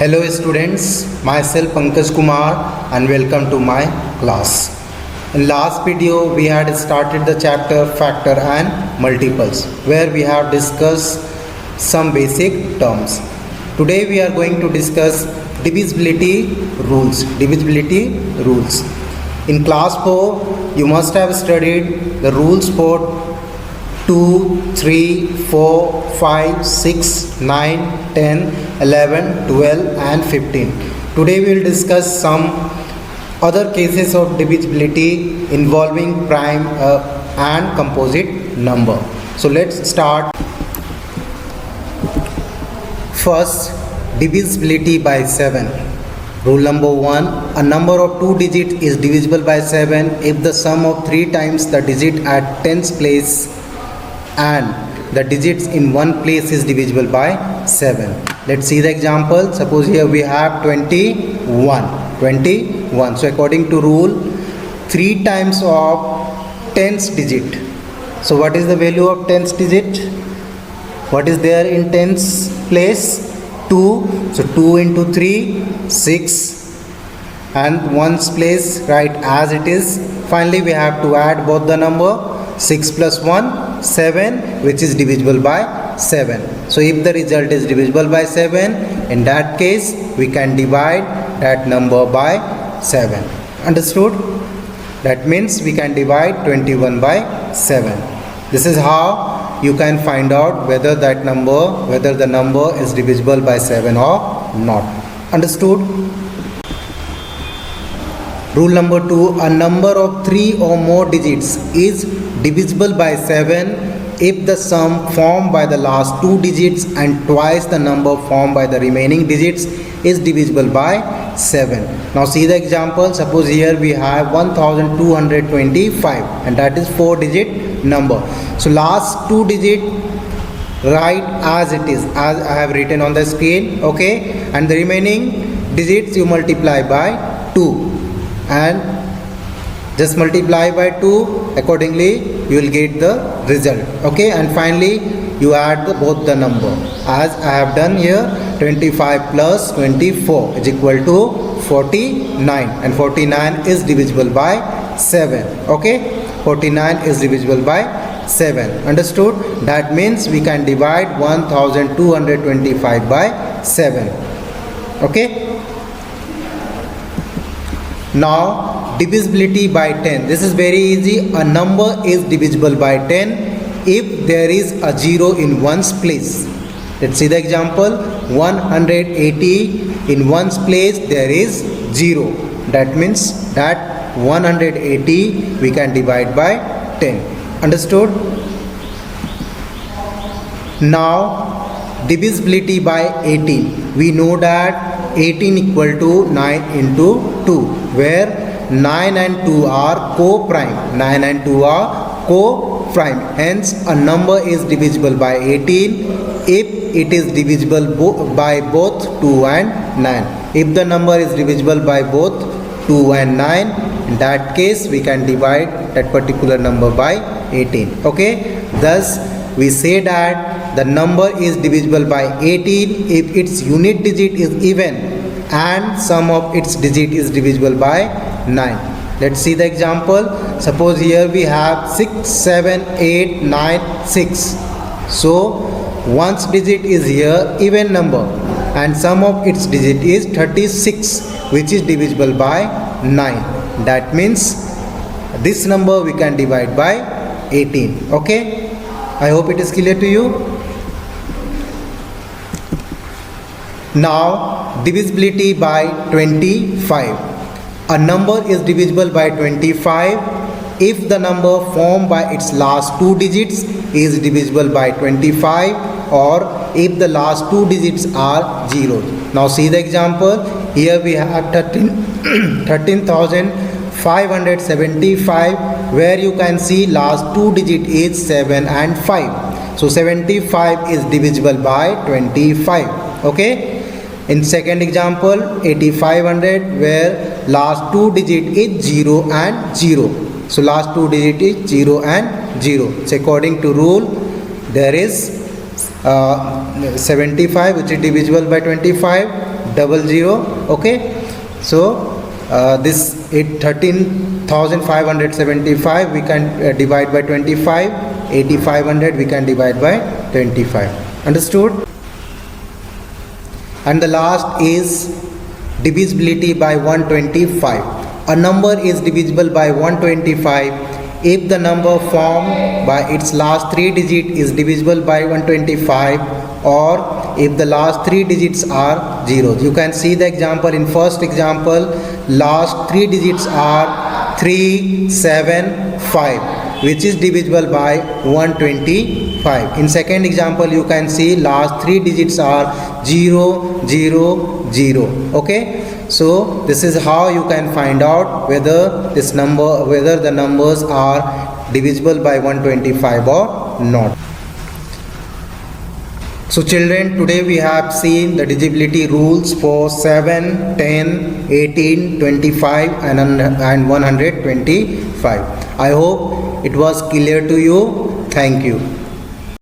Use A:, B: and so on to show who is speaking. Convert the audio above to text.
A: Hello students, myself Pankaj Kumar and welcome to my class. In last video we had started the chapter factor and multiples where we have discussed some basic terms. Today we are going to discuss divisibility rules. In class 4 you must have studied the rules for 2, 3, 4, 5, 6, 9, 10, 11, 12 and 15. Today we will discuss some other cases of divisibility involving prime and composite number. So let's start. First, divisibility by 7. Rule number 1. A number of 2 digits is divisible by 7 if the sum of 3 times the digit at tens place and the digits in one place is divisible by 7. Let's see the example. Suppose here we have 21. So according to rule, 3 times of tens digit. So what is the value of tens digit? What is there in tens place? 2. So 2 into 3, 6, and ones place right as it is. Finally we have to add both the number. 6 plus 1, 7, which is divisible by 7. So if the result is divisible by 7, in that case we can divide that number by 7. Understood? That means we can divide 21 by 7. This is how you can find out whether the number is divisible by 7 or not. Understood? Rule number 2. A number of 3 or more digits is divisible by 7 if the sum formed by the last 2 digits and twice the number formed by the remaining digits is divisible by 7. Now see the example. Suppose here we have 1225 and that is 4-digit number. So last 2 digit write as it is, as I have written on the screen, okay, and the remaining digits you multiply by 2 and just multiply by 2, accordingly you will get the result, okay, and finally you add both the number as I have done here. 25 plus 24 is equal to 49 and 49 is divisible by 7, okay, 49 is divisible by 7. Understood? That means we can divide 1225 by 7, okay. Now divisibility by 10. This is very easy. A number is divisible by 10 if there is a 0 in ones place. Let's see the example. 180 in ones place there is 0. That means that 180 we can divide by 10. Understood? Now divisibility by 18. We know that 18 equal to 9 into 2, where 9 and 2 are co-prime. 9 and 2 are co-prime. Hence a number is divisible by 18 if it is divisible by both 2 and 9. If the number is divisible by both 2 and 9, in that case we can divide that particular number by 18, okay. Thus we say that the number is divisible by 18 if its unit digit is even and sum of its digit is divisible by 9. Let's see the example. Suppose here we have 6, 7, 8, 9, 6. So one's digit is here even number and sum of its digit is 36, which is divisible by 9. That means this number we can divide by 18, okay. I hope it is clear to you. Now divisibility by 25. A number is divisible by 25 if the number formed by its last 2 digits is divisible by 25 or if the last 2 digits are zeros. Now see the example. Here we have 13,575 where you can see last 2 digit is 7 and 5. So 75 is divisible by 25, okay. In second example, 8500 where last 2 digit is 0 and 0. So last 2 digit is 0 and 0. So according to rule there is 75 which is divisible by 25. Okay, so this 13,575 we can divide by 25. 8,500 we can divide by 25. Understood? And the last is divisibility by 125. A number is divisible by 125 if the number formed by its last 3 digits is divisible by 125, or if the last 3 digits are zeros. You can see the example. In first example, last 3 digits are 3, 7, 5, which is divisible by 125. In second example, you can see last 3 digits are 0, 0, 0. Okay, so this is how you can find out whether the numbers are divisible by 125 or not. So children, today we have seen the divisibility rules for 7, 10, 18, 25 and 125. I hope it was clear to you. Thank you.